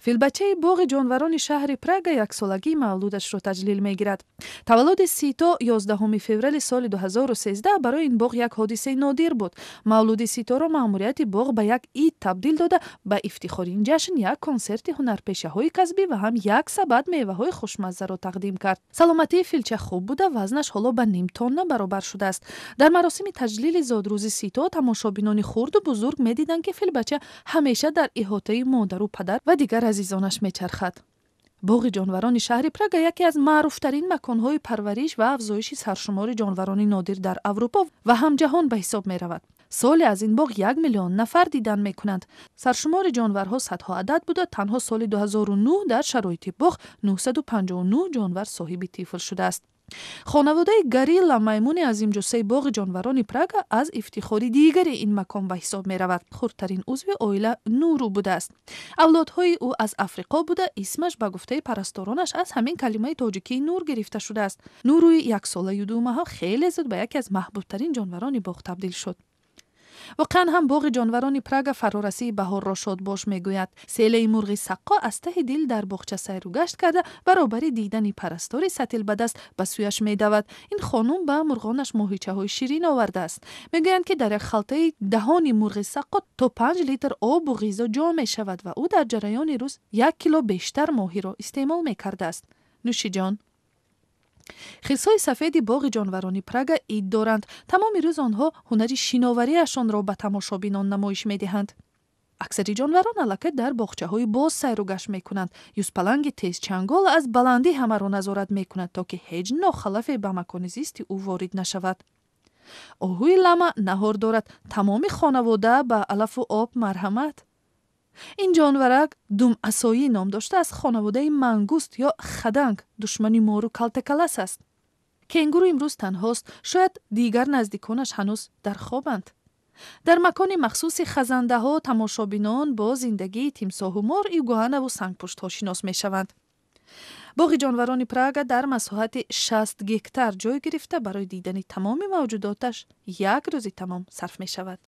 филбачаи боғи ҷонварони шаҳри Прага яксолагии мавлудашро таҷлил мегирад. Таваллуди Сито 11 феврали соли 2013 барои ин боғ як ҳодисаи нодир буд. Мавлуди Ситоро маъмурияти боғ ба як ид табдил дода, ба ифтихорин ҷашн як консерти ҳунарпешаҳои касбӣ ва ҳам як сабад меваҳои хушмаззаро тақдим кард. Саломатии филча хуб буда, вазнаш ҳоло ба ним тонна баробар шудааст. Дар маросими таҷлили зодрӯзи Сито тамошобинони хурду бузург медиданд, ки филбача ҳамеша дар иҳотаи модару падар ва дигар азизонаш мечархад. боғи ҷонварони шаҳри Прага яке аз маъруфтарин маконҳои парвариш ва афзоиши саршумори ҷонварони нодир дар Аврупо ва ҳамҷаҳон ба ҳисоб меравад. соли аз ин боғ 1 миллион нафар дидан мекунанд. Саршумори ҷонварҳо садҳо адад буда, танҳо соли 2009 дар шароити боғ 959 ҷонвар соҳиби тифл шудааст. хонаводаи Горилла, маймуни азимҷусаи боғи ҷонварони Прага, аз ифтихори дигари ин макон ба ҳисоб меравад. хурдтарин узви оила Нуру будааст. авлодҳои ӯ аз Африқо буда, исмаш ба гуфтаи парасторонаш аз ҳамин калимаи тоҷикии Нур гирифта шудааст. Нуруи яксолаю дӯмаҳо хеле зуд ба яке аз маҳбубтарин ҷонварони боғ табдил шуд. воқеан ҳам боғи ҷонварони Прага фарорасии баҳорро шодбош мегӯяд. селаи мурғи саққо аз таҳи дил дар боғча сайру гашт карда, баробари дидани парастори сатилбадаст ба сӯяш медавад. ин хонум ба мурғонаш моҳичаҳои ширин овардааст. мегӯянд, ки дар як халтаи даҳони мурғи саққо то 5 литр обу ғизо ҷо мешавад ва ӯ дар ҷараёни рӯз 1 кило бештар моҳиро истеъмол мекардааст. нӯшиҷон. хирсҳои сафеди боғи ҷонварони Прага ид доранд. тамоми рӯз онҳо ҳунари шиновариашонро ба тамошобинон намоиш медиҳанд. аксари ҷонварон аллакай дар боғчаҳои боз сайру гашт мекунанд. юзпаланги тезчангол аз баландӣ ҳамаро назорат мекунад, то ки ҳеҷ нохалафе ба макони зисти ӯ ворид нашавад. оҳуи лама наҳор дорад. тамоми хонавода ба алафу об марҳамат. ин ҷонварак думасоӣ ном дошта, аз хонаводаи мангуст ё хаданг, душмани мору калтакалас аст. кенгуру имрӯз танҳост, шояд дигар наздиконаш ҳанӯз дар хобанд. дар макони махсуси хазандаҳо тамошобинон бо зиндагии тимсоҳу мор, игуанаву сангпуштҳо шинос мешаванд. боғи ҷонварони Прага дар масоҳати 60 гектар ҷой гирифта, барои дидани тамоми мавҷудоташ як рӯзи тамом сарф мешавад.